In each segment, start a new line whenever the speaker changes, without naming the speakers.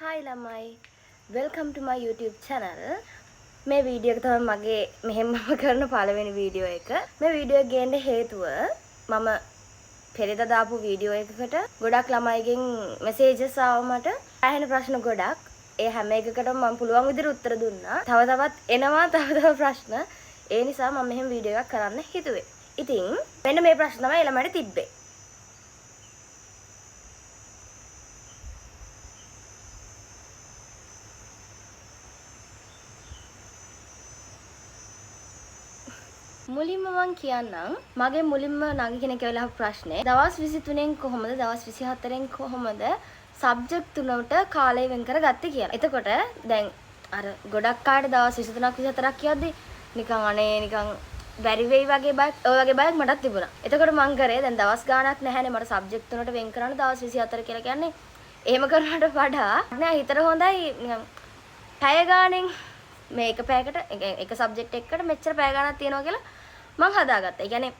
Hi ළමයි welcome to my YouTube channel මේ video එක තමයි මගේ මෙහෙම කරන පළවෙනි වීඩියෝ එක මේ වීඩියෝ එක ගේන්න හේතුව මම පෙරේද දාපු වීඩියෝ එකකට ගොඩක් ළමයිගෙන් මැසේජස් ආව මට ඇහෙන ප්‍රශ්න ගොඩක් ඒ හැම එකකටම මම පුළුවන් විදිහට උත්තර දුන්නා තව තවත් එනවා තව ප්‍රශ්න ඒ නිසා මම මෙහෙම වීඩියෝ එකක් කරන්න හිතුවේ ඉතින් මෙන්න මේ ප්‍රශ්න තමයි ළමයිට තිබ්බේ මුලින්ම මම කියන්නම් මගේ මුලින්ම නගි කෙනෙක් කියලා ප්‍රශ්නේ දවස් 23න් කොහොමද දවස් 24න් කොහොමද සබ්ජෙක්ට් තුනකට කාලය වෙන් කරගත්තේ කියලා. එතකොට දැන් අර ගොඩක් අයට දවස් 23ක් 24ක් කියද්දි නිකන් අනේ නිකන් බැරි වෙයි වගේ බයක් ඔය වගේ බයක් මටත් තිබුණා. එතකොට මං කරේ දැන් දවස් ගාණක් නැහැනේ මට සබ්ජෙක්ට් තුනකට වෙන් කරන්න දවස් 24 කියලා කියන්නේ එහෙම කරනවට වඩා නෑ හිතට හොඳයි නිකන් පැය ගාණෙන් මේ එක පැයකට එක සබ්ජෙක්ට් එකකට මෙච්චර පැය ගාණක් තියෙනවා කියලා මං හදාගත්තා. ඒ කියන්නේ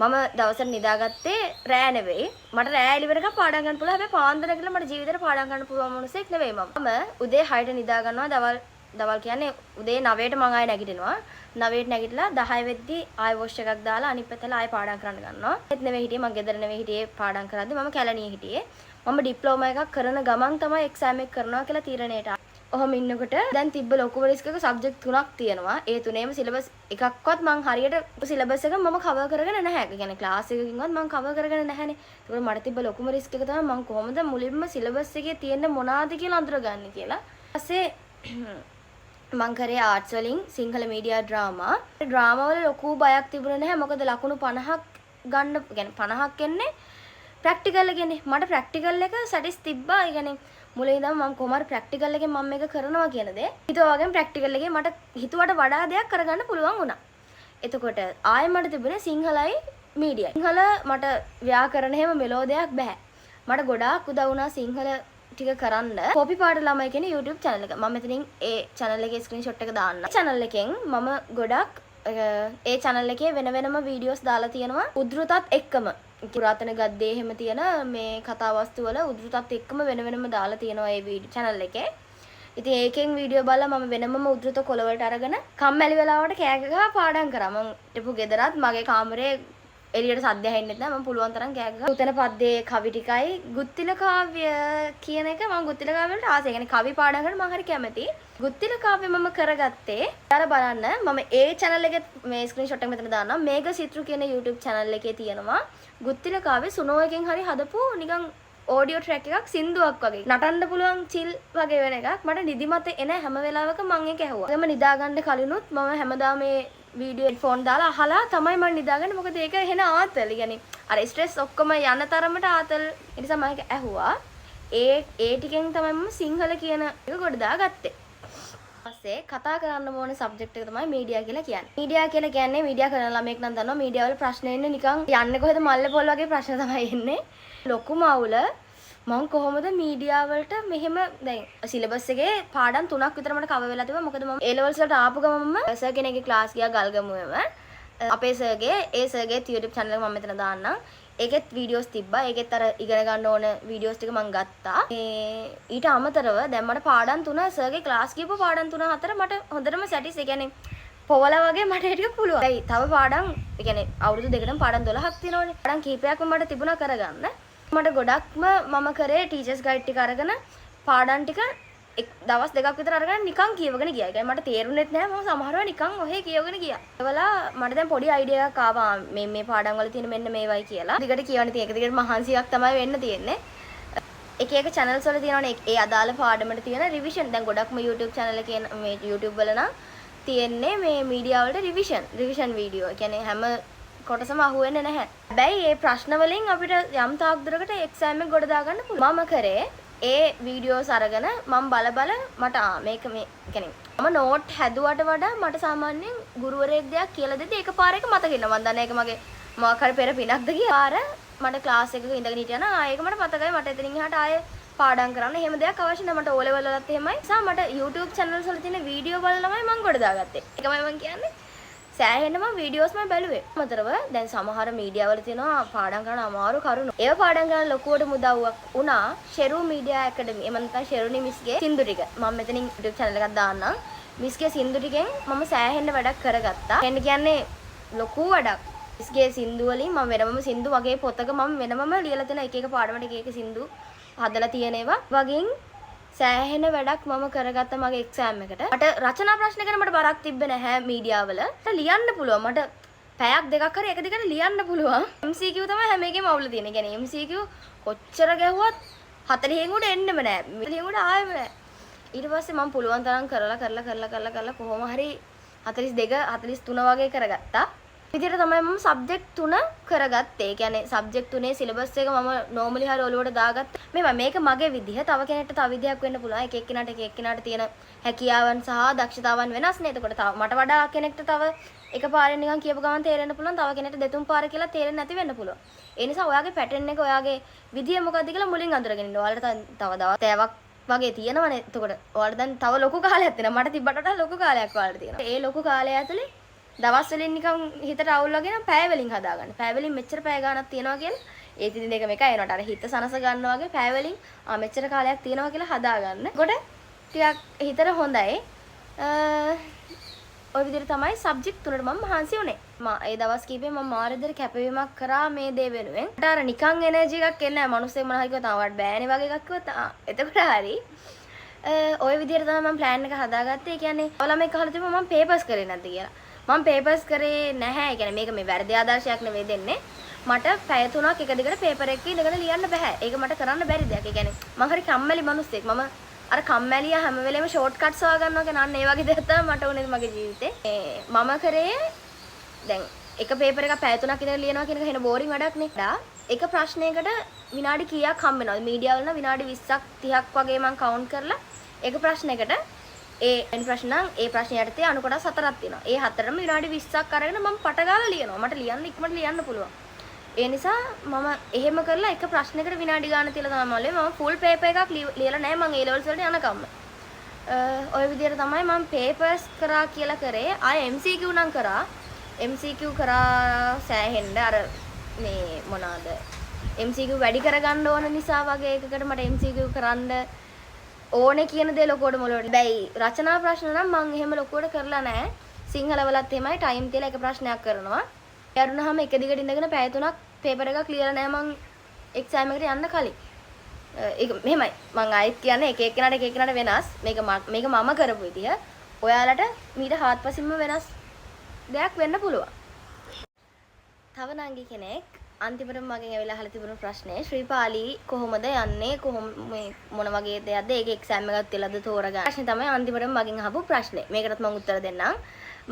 මම දවසට නිදාගත්තේ රෑ නෙවෙයි. මට රෑ එළි වෙනකම් පාඩම් ගන්න පුළුවන්. හැබැයි පාන්දර කියලා මට ජීවිතේට පාඩම් ගන්න පුළුවන් මොනසෙක් නෙවෙයි මම. උදේ 6ට නිදා ගන්නවා. දවල් කියන්නේ උදේ 9ට මං ආයෙ නැගිටිනවා. 9ට නැගිටලා 10 වෙද්දි ආයෙ වොෂ් එකක් දාලා අනිත් පැත්තට ආයෙ පාඩම් කරන්න ගන්නවා. ඒත් නෙවෙයි හිටියේ මං ගෙදර නෙවෙයි හිටියේ පාඩම් කරද්දි මම කැලණියේ හිටියේ. මම ඩිප්ලෝමා එකක් කරන ගමන් තමයි එක්සෑම් එක කරනවා කියලා තීරණයට ඔහොම ඉන්නකොට දැන් තිබ්බ ලොකුම රිස්ක් එක සබ්ජෙක්ට් තුනක් තියෙනවා. ඒ තුනේම සිලබස් එකක්වත් මං හරියට සිලබස් එක මම කවර් කරගෙන නැහැ. ඒ කියන්නේ ක්ලාස් එකකින්වත් මං කවර් කරගෙන නැහැනේ. ඒකෝර මට තිබ්බ ලොකුම රිස්ක් එක තමයි මං කොහොමද මුලින්ම සිලබස් එකේ තියෙන මොනවාද කියලා අඳුරගන්නේ කියලා. ඊපස්සේ මං කරේ ආර්ට්ස් වලින් සිංහල මීඩියා ඩ්‍රාමා. ඩ්‍රාමා වල ලොකු බයක් තිබුණේ නැහැ. මොකද ලකුණු 50ක් ගන්න يعني 50ක් එන්නේ ප්‍රැක්ටිකල් එකනේ. මට ප්‍රැක්ටිකල් එක සැටිස් තිබ්බා. ඒ කියන්නේ මුලින් ඉඳන් මම කොහොමද ප්‍රැක්ටිකල් එකෙන් මම මේක කරනවා කියන දේ හිතුවා වගේම ප්‍රැක්ටිකල් එකේ මට හිතුවට වඩා දෙයක් කරගන්න පුළුවන් වුණා. එතකොට ආයෙ මට තිබුණේ සිංහලයි මීඩියයි. සිංහල මට ව්‍යාකරණ හැම මෙලෝඩියක් බෑ. මට ගොඩාක් උදව් වුණා සිංහල ටික කරන්න. කොපි පාඩ ළමයි කියන YouTube channel එක. මම මෙතනින් ඒ channel එකේ screenshot එක දාන්න. channel එකෙන් මම ගොඩක් ඒ channel එකේ වෙන වෙනම videos දාලා තියෙනවා උද්ෘතත් එක්කම. පුරාතන ගද්දේ එහෙම තියෙන මේ කතාවස්තු වල උද්ෘතත් එක්කම වෙන වෙනම දාලා තියෙනවා ඒ වීඩියෝ channel එකේ. ඉතින් ඒකෙන් වීඩියෝ බලලා මම වෙනමම උද්ෘත කොළ වලට අරගෙන කම්මැලි වෙලාවට කෑ ගහලා පාඩම් කරා. මම හිටපු ගෙදරත් මගේ කාමරේ එළියට සද්ද ඇහෙන්නේ නැත්නම් මම පුළුවන් තරම් කෑ ගහලා උතන පද්දේ කවි ටිකයි ගුත්තිල කාව්‍ය කියන එක මම ගුත්තිල කාව්‍ය වලට ආසයි. يعني කවි පාඩම් කරන්න මම හරි කැමතියි. ගුත්තිල කාව්‍ය මම කරගත්තේ ඊට බලන්න මම ඒ channel එකේ මේ ස්ක්‍රීන්ෂොට් එක මෙතන දාන්නම්. මේඝ සිත්රු කියන YouTube channel එකේ තියෙනවා ගුත්තිල කාව්‍ය සුනෝ එකෙන් හරි හදපු නිකන් ඔඩියෝ ට්‍රැක් එකක් සින්දුවක් වගේ නටන්න පුළුවන් චිල් වගේ වෙන එකක්. මට නිදිමත එන හැම වෙලාවකම මම ඒක ඇහුවා. එතම නිදාගන්න කලිනුත් මම හැමදාම මේ වීඩියෝ ෆෝන් දාලා අහලා තමයි මම නිදාගන්නේ. මොකද ඒක එහෙන ආතල්. يعني අර ස්ට්‍රෙස් ඔක්කොම යන තරමට ආතල්. ඒ නිසා මම ඒක ඇහුවා. ඒ ටිකෙන් තමයි මම සිංහල කියන එක ගොඩ දාගත්තේ. ඊපස්සේ කතා කරන්න ඕනේ සබ්ජෙක්ට් එක තමයි මීඩියා කියලා කියන්නේ. මීඩියා කියලා කියන්නේ මීඩියා කරන ළමෙක් නම් දන්නවා මීඩියා වල ප්‍රශ්න එන්නේ නිකන් යන්නේ කොහෙද මල්ලේ පොල් වගේ ප්‍රශ්න තමයි එන්නේ. ලොකුම අවුල මම කොහොමද මීඩියා වලට මෙහෙම දැන් සිලබස් එකේ පාඩම් 3ක් විතර මට කවර් වෙලා තිබුණා. මොකද මම A levels වලට ආපු ගමන්ම සර් කෙනෙක්ගේ ක්ලාස් ගියා ගල්ගමුවේම. අපේ සර්ගේ YouTube channel එක මම මෙතන දාන්නම්. ඒකෙත් වීඩියෝස් තිබ්බා. ඒකෙත් අර ඉගෙන ගන්න ඕන වීඩියෝස් ටික මම ගත්තා. ඊට අමතරව දැන් මට පාඩම් 3 සර්ගේ ක්ලාස් ගිහපු පාඩම් 3 4 මට හොඳටම සැටිස්. ඒ කියන්නේ පොවලා වගේ මට ඒක පුළුවන්. ඒයි තව පාඩම් ඒ කියන්නේ අවුරුදු දෙකටම පාඩම් 12ක් තියෙනවනේ. පාඩම් කීපයක්ම මට තිබුණා කරගන්න. මට ගොඩක්ම මම කරේ ටීචර්ස් ගයිඩ් ටික අරගෙන පාඩම් ටික දවස් දෙකක් විතර අරගෙන නිකන් කියවගෙන ගියා. ඒ කියන්නේ මට තේරුණෙත් නැහැ මම සමහරව නිකන් ඔහේ කියවගෙන ගියා. ඒවලා මට දැන් පොඩි අයිඩියා එකක් ආවා මේ පාඩම් වල තියෙන මෙන්න මේවයි කියලා. දිගට කියවන්න තියෙන එක දිගට මහන්සියක් තමයි වෙන්න තියෙන්නේ. එක channels වල තියෙනවනේ ඒ අදාළ පාඩමට තියෙන රිවිෂන්. දැන් ගොඩක්ම YouTube channel එකේ මේ YouTube වල නම් තියෙන්නේ මේ මීඩියා වලට රිවිෂන් වීඩියෝ. ඒ කියන්නේ හැම කොටසම අහුවෙන්නේ නැහැ. හැබැයි මේ ප්‍රශ්න වලින් අපිට යම් තාක් දුරකට එක්සෑම් එක ගොඩ දාගන්න පුළුවන්. මම කරේ ඒ වීඩියෝස් අරගෙන මම බල මට මේක මේ කියන්නේ මම නෝට් හැදුවට වඩා මට සාමාන්‍යයෙන් ගුරුවරයෙක් දෙයක් කියලා දෙද්දි එකපාරේක මතක ඉන්නවා. මම දන්නේ ඒක මගේ මොකක් හරි පෙර පිනක්ද කියලා. මට ක්ලාස් එකක ඉඳගෙන හිටියා නම් ඒක මට මතකයි. මට එතනින් එහාට ආයේ පාඩම් කරන්න එහෙම දෙයක් අවශ්‍ය නැහැ. මට O level වලත් එහෙමයි. නිසා මට YouTube channels වල තියෙන වීඩියෝ බලලාමයි මම ගොඩ දාගත්තේ. ඒකමයි මම කියන්නේ. සෑහෙනම වීඩියෝස් මම බැලුවේ. අතරව දැන් සමහර මීඩියා වල තියෙනවා පාඩම් කරන අමාරු කරුණු. ඒව පාඩම් කරන ලොකුවට මුදව්වක් වුණා ෂෙරු මීඩියා ඇකඩමි. එහෙම නැත්නම් ෂෙරුනි මිස්ගේ සින්දු ටික. මම මෙතනින් YouTube channel එකක් දාන්නම්. මිස්ගේ සින්දු ටිකෙන් මම සෑහෙන වැඩක් කරගත්තා. එන්න කියන්නේ ලොකු වැඩක්. මිස්ගේ සින්දු වලින් මම වෙනමම සින්දු වගේ පොතක මම වෙනමම ලියලා තියෙන එක එක පාඩමට එක එක සින්දු හදලා තියෙන ඒවා. වගින් සෑහෙන වැඩක් මම කරගත්තා මගේ එක්සෑම් එකට. මට රචනා ප්‍රශ්න ගැන මට බරක් තිබ්බේ නැහැ මීඩියා වල. මට ලියන්න පුළුවන්. මට පැයක් දෙකක් හරි එක දිගට ලියන්න පුළුවන්. MCQ තමයි හැම එකේම අවුල තියෙන්නේ. يعني MCQ කොච්චර ගැහුවත් 40 උඩ එන්නෙම නැහැ. 40 උඩ ආයෙම නැහැ. ඊට පස්සේ මම පුළුවන් තරම් කරලා කොහොම හරි 42 43 වගේ කරගත්තා. විදිහට තමයි මම සබ්ජෙක්ට් 3 කරගත්තේ. ඒ කියන්නේ සබ්ජෙක්ට් 3 සිලබස් එක මම normally හරි ඔලුවට දාගත්තා. මේක මගේ විදිහ. තව කෙනෙක්ට තව විදිහක් වෙන්න පුළුවන්. එක එක්කෙනාට තියෙන හැකියාවන් සහ දක්ෂතාවන් වෙනස් නේ. එතකොට තව මට වඩා කෙනෙක්ට තව එකපාරෙන් නිකන් කියපු ගමන් තේරෙන්න පුළුවන්. තව කෙනෙක්ට දෙතුන් පාර කියලා තේරෙන්නේ නැති වෙන්න පුළුවන්. ඒ නිසා ඔයාගේ පැටර්න් එක ඔයාගේ විදිය මොකක්ද කියලා මුලින් අඳුරගෙන ඉන්න. ඔයාලට තව දවස් වගේ තියෙනවනේ. එතකොට ඔයාලට දැන් තව ලොකු කාලයක් තියෙනවා. මට තිබ්බට වඩා ලොකු කාලයක් ඔයාලට තියෙනවා. ඒ ලොකු කාලය ඇතුලේ දවස් වලින් නිකන් හිතට අවුල් වගේ නම් පැය වලින් හදාගන්න. පැය වලින් මෙච්චර පැය ගාණක් තියනවා කියලා ඒ තින් දෙක මේක එනකොට අර හිත සනස ගන්නවා වගේ පැය වලින් මෙච්චර කාලයක් තියනවා කියලා හදාගන්න. කොට ටිකක් හිතට හොඳයි. ඔය විදිහට තමයි සබ්ජෙක්ට් තුනට මම මහන්සි වුණේ. ඒ දවස් කීපේ මම මාරෙදර කැපවීමක් කරා මේ දේ වෙනුවෙන්. මට අර නිකන් එනර්ජි එකක් එන්නේ නැහැ. මිනිස්සෙක් මොනවා හරි කිව්වොත් ආවට බෑනේ වගේ එකක් කිව්වොත් එතකොට හරි. ඔය විදිහට තමයි මම ප්ලෑන් එක හදාගත්තේ. ඒ කියන්නේ ඔයාලා මේක අහලා තිබුණා මම පේපර්ස් කරේ නැද්ද කියලා. මම පේපර්ස් කරේ නැහැ. ඒ කියන්නේ මේක මේ වැරදි ආදර්ශයක් නෙවෙයි දෙන්නේ. මට පැය 3ක් එක දිගට පේපර් එකක ඉඳගෙන ලියන්න බෑ. ඒක මට කරන්න බැරි දෙයක්. ඒ කියන්නේ මම හරි කම්මැලි මිනිස්සෙක්. මම අර කම්මැලියා හැම වෙලේම ෂෝට් කට්ස් හොයා ගන්නවා කියන අන්න ඒ වගේ දෙයක් තමයි මට උනේ මගේ ජීවිතේ. මම කරේ දැන් එක පේපර් එකක් පැය 3ක් ඉඳලා ලියනවා කියන එක හෙන බෝරින් වැඩක් නේ. එක ප්‍රශ්නයකට විනාඩි කීයක් හම්බ වෙනවද? මීඩියා වල නම් විනාඩි 20ක් 30ක් වගේ මම කවුන්ට් කරලා එක ප්‍රශ්නයකට ඒ ප්‍රශ්න නම් ඒ ප්‍රශ්න යටතේ අනු කොටස් 4ක් තියෙනවා. ඒ 4ම විනාඩි 20ක් අරගෙන මම පට ගාලා ලියනවා. මට ලියන්න ඉක්මනට ලියන්න පුළුවන්. ඒ නිසා මම එහෙම කරලා එක ප්‍රශ්නයකට විනාඩි ගාන තියලා තමයි මම ෆුල් පේපර් එකක් ලියලා නැහැ මම A levels වලට යනකම්. ඔය විදිහට තමයි මම පේපර්ස් කරා කියලා කරේ. ආය MCQ නම් කරා. MCQ කරා සෑහෙන්න අර මේ මොනවාද MCQ වැඩි කරගන්න ඕන නිසා වගේ එකකට මට MCQ කරන්න ඕනේ කියන දේ ලොකුවට මොළවට. බැයි රචනා ප්‍රශ්න නම් මම එහෙම ලොකුවට කරලා නැහැ. සිංහල වලත් එහෙමයි ටයිම් තියලා එක ප්‍රශ්නයක් කරනවා. යරුණාම එක දිගට ඉඳගෙන පැය 3ක් පේපර් එකක් ලියලා නැහැ මම එක්සෑම් එකට යන්න කලින්. ඒක මෙහෙමයි. මම ආයෙත් කියන්නේ එක එක්කෙනාට වෙනස්. මේක මම කරපු විදිහ. ඔයාලට මීට හාත්පසින්ම වෙනස් දෙයක් වෙන්න පුළුවන්. තව නංගි කෙනෙක් අන්තිමට මගෙන් ඇවිල්ලා අහලා තිබුණු ප්‍රශ්නේ ශ්‍රීපාලි කොහොමද යන්නේ මේ මොන වගේ දෙයක්ද ඒක එක්සෑම් එකක් තියලාද තෝරගන්න. ප්‍රශ්නේ තමයි අන්තිමට මගෙන් අහපු ප්‍රශ්නේ. මේකටත් මම උත්තර දෙන්නම්.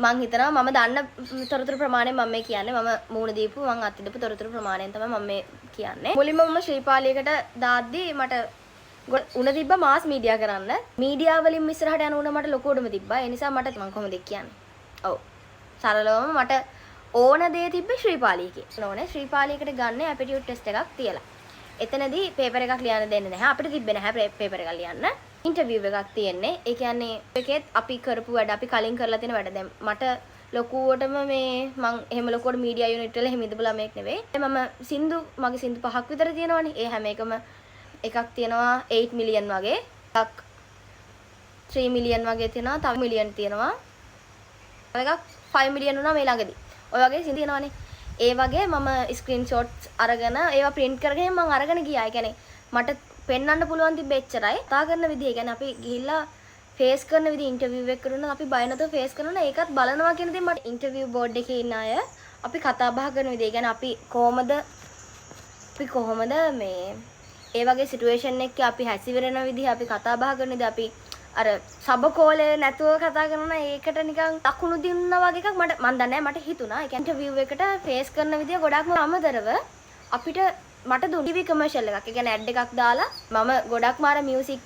මම හිතනවා මම දන්න තොරතුරු ප්‍රමාණයෙන් මම මේ කියන්නේ මම මූණ දීපු මම අත්දීපු තොරතුරු ප්‍රමාණයෙන් තමයි මම මේ කියන්නේ. මුලින්ම මම ශ්‍රීපාලියකට දාද්දී මට උණ තිබ්බා මාස් මීඩියා කරන්න. මීඩියා වලින් ඉස්සරහට යන උණ මට ලොකු උඩම තිබ්බා. ඒ නිසා මට මම කොහොමද කියන්නේ? ඔව්. සරලවම මට ඕන දේ තිබ්බේ ශ්‍රීපාලියකේ. ඕනේ ශ්‍රීපාලියකට ගන්න ඇපිටියුඩ් ටෙස්ට් එකක් තියලා. එතනදී පේපර් එකක් ලියන්න දෙන්නේ නැහැ. අපිට තිබ්බේ නැහැ පේපර් එකක් ලියන්න. ඉන්ටර්විව් එකක් තියෙන්නේ. ඒ කියන්නේ ඒකෙත් අපි කරපු වැඩ අපි කලින් කරලා තියෙන වැඩ දැන් මට ලොකුවටම මේ මං එහෙම ලොකුවට මීඩියා යුනිට් වල එහෙම ඉඳපු ළමෙක් නෙවෙයි. මම මගේ සින්දු 5ක් විතර තියෙනවනේ. ඒ හැම එකම එකක් තියෙනවා 8 මිලියන් වගේ. එකක් 3 මිලියන් වගේ තියෙනවා. තව මිලියන් තියෙනවා. එකක් 5 මිලියන් වුණා මේ ළඟදී. ඔය වගේ සින්දු තියෙනවනේ. ඒ වගේ මම ස්ක්‍රීන්ෂොට්ස් අරගෙන ඒවා ප්‍රින්ට් කරගෙන මම අරගෙන ගියා. ඒ කියන්නේ මට පෙන්වන්න පුළුවන් තිබ්බ එච්චරයි. කතා කරන විදිය. ඒ කියන්නේ අපි ගිහිල්ලා ෆේස් කරන විදිය ඉන්ටර්විව් එක කරනවා. අපි බය නැතුව ෆේස් කරනවා. ඒකත් බලනවා කියන දේ මට ඉන්ටර්විව් බෝඩ් එකේ ඉන්න අය අපි කතා බහ කරන විදිය. ඒ කියන්නේ අපි කොහොමද මේ ඒ වගේ සිටුේෂන් එකක අපි හැසිරෙන විදිහ අපි කතා බහ කරන විදිහ අපි අර සබකෝලේ නැතුව කතා කරනවා. ඒකට නිකන් ලකුණු දෙන්නා වගේ එකක් මම දන්නේ මට හිතුණා. ඒ කියන්නේ ඉන්ටර්විව් එකට ෆේස් කරන විදිය ගොඩක්ම අමතරව අපිට මට දුන්න ටීවී කමර්ෂල් එකක්. ඒ කියන්නේ ඇඩ් එකක් දාලා මම ගොඩක්ම අර මියුසික්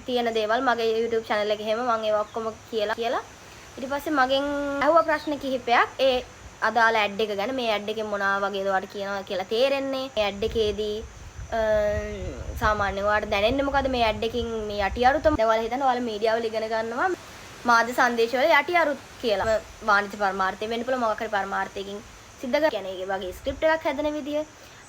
තියෙන දේවල් මගේ YouTube channel එකේ හැම මම ඒවා ඔක්කොම කියලා ඊට පස්සේ මගෙන් අහුව ප්‍රශ්න කිහිපයක් ඒ අදාළ ඇඩ් එක ගැන මේ ඇඩ් එකෙන් මොනවා වගේද ඔයාලට කියනවා කියලා තේරෙන්නේ. මේ ඇඩ් එකේදී සාමාන්‍යයෙන් ඔයාලට දැනෙන්නේ මොකද්ද මේ ඇඩ් එකකින් මේ යටි අරුත? දැන් ඔයාලා හිතන්න ඔයාලා මීඩියා වල ඉගෙන ගන්නවා මාධ්‍ය සංදේශවල යටි අරුත් කියලා. වාණිජ පරමාර්ථය වෙන්න පුළුවන් මොකක් හරි පරමාර්ථයකින් සිද්ධ කරන්නේ. ඒ වගේ ස්ක්‍රිප්ට් එකක් හැදෙන විදිය,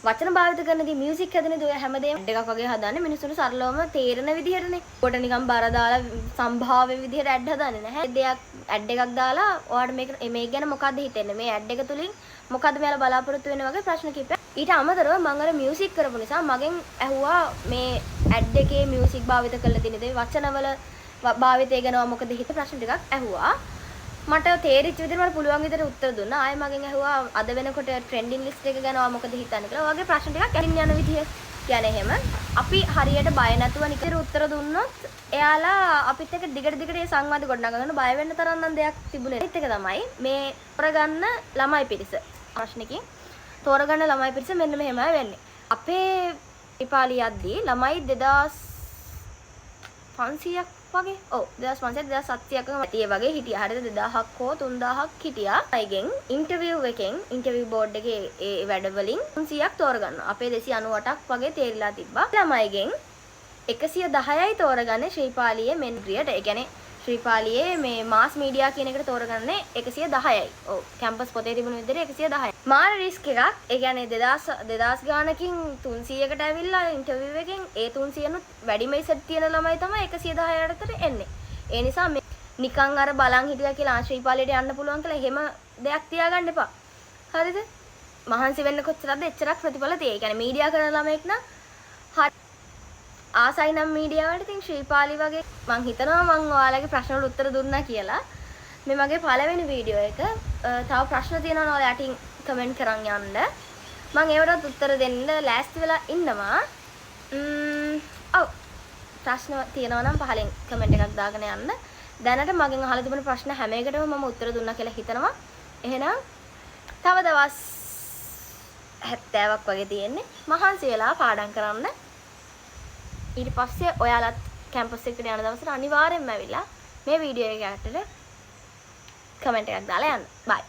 වචන භාවිත කරනදී මියුසික් හැදෙනදී ඔය හැමදේම එකක් වගේ හදන්නේ මිනිස්සුන්ට සරලවම තේරෙන විදිහටනේ. කොට නිකන් බර දාලා සම්භාව්‍ය විදිහට ඇඩ් හදන්නේ නැහැ. දෙයක් ඇඩ් එකක් දාලා ඔයාලට මේක ගැන මොකද්ද හිතෙන්නේ? මේ ඇඩ් එක තුලින් මොකද්ද මෙයාලා බලාපොරොත්තු වෙන්නේ වගේ ප්‍රශ්න කිහිපයක්. ඊට අමතරව මම අර මියුසික් කරපු නිසා මගෙන් ඇහුවා මේ ඇඩ් එකේ මියුසික් භාවිත කරලා තියෙන දේ වචනවල භාවිතය ගැන මොකද හිත ප්‍රශ්න ටිකක් ඇහුවා. මට තේරිච්ච විදිහට මට පුළුවන් විදිහට උත්තර දුන්නා. ආයෙ මගෙන් ඇහුවා අද වෙනකොට ට්‍රෙන්ඩින් ලිස්ට් එක ගැන මොකද හිතන්නේ කියලා. ඔයගේ ප්‍රශ්න ටිකක් ඇරින් යන විදිහ කියන්නේ එහෙම. අපි හරියට බය නැතුව නිතර උත්තර දුන්නොත් එයාලා අපිත් එක්ක දිගට මේ සංවාද ගොඩනගා ගන්න බය වෙන්න තරම් නම් දෙයක් තිබුණේ. ඒත් එක තමයි මේ තෝරගන්න ළමයි පිරිස. ප්‍රශ්නකින් තෝරගන්න ළමයි පිරිස මෙන්න මෙහෙමයි වෙන්නේ. අපේ විපාලි යද්දී ළමයි 2500ක් වගේ 2500 2700ක ඇතිය වගේ හිටියා. හරියට 2000ක් හෝ 3000ක් හිටියා. අයගෙන් ඉන්ටර්විව් බෝඩ් එකේ ඒ වැඩ වලින් 300ක් තෝරගන්නවා. අපේ 298ක් වගේ තේරිලා තිබ්බා. ළමයිගෙන් 110යි තෝරගන්නේ ශ්‍රීපාලියේ මෙන්ග්‍රියට. ඒ කියන්නේ ශ්‍රීපාලියේ මේ මාස් මීඩියා කියන එකට තෝරගන්නේ 110යි. ඔව් කැම්පස් පොතේ තිබුණු විදිහට 110යි. මාර රිස්ක් එකක්. ඒ කියන්නේ 2000 ගානකින් 300කට ඇවිල්ලා ඉන්ටර්විව් එකෙන් ඒ 300නුත් වැඩිම ඉසෙට් තියෙන ළමයි තමයි 110 යටතට එන්නේ. ඒ නිසා මේ නිකන් අර බලන් හිටියා කියලා ශ්‍රීපාලියට යන්න පුළුවන් කියලා එහෙම දෙයක් තියාගන්න එපා. හරිද? මහන්සි වෙන්න කොච්චරද එච්චරක් ප්‍රතිඵල තියෙයි. ඒ කියන්නේ මීඩියා කරන ළමෙක් නම් ආසයි නම් මීඩියා වලට ඉතින් ශ්‍රීපාලි වගේ මං හිතනවා මං ඔයාලගේ ප්‍රශ්න වලට උත්තර දුන්නා කියලා. මේ මගේ පළවෙනි වීඩියෝ එක. තව ප්‍රශ්න තියෙනවා නම් ඔයාලා යටින් කමෙන්ට් කරන් යන්න. මං ඒවටත් උත්තර දෙන්න ලෑස්ති වෙලා ඉන්නවා. ඔව්. ප්‍රශ්න තියෙනවා නම් පහලින් කමෙන්ට් එකක් දාගෙන යන්න. දැනට මගෙන් අහලා තිබුණ ප්‍රශ්න හැම එකටම මම උත්තර දුන්නා කියලා හිතනවා. එහෙනම් තව දවස් 70ක් වගේ තියෙන්නේ. මහන්සි වෙලා පාඩම් කරන්න. ඊට පස්සේ ඔයාලත් කැම්පස් එකට යන දවසට අනිවාර්යෙන්ම ඇවිල්ලා මේ වීඩියෝ එක යටට කමෙන්ට් එකක් දාලා යන්න. බයි.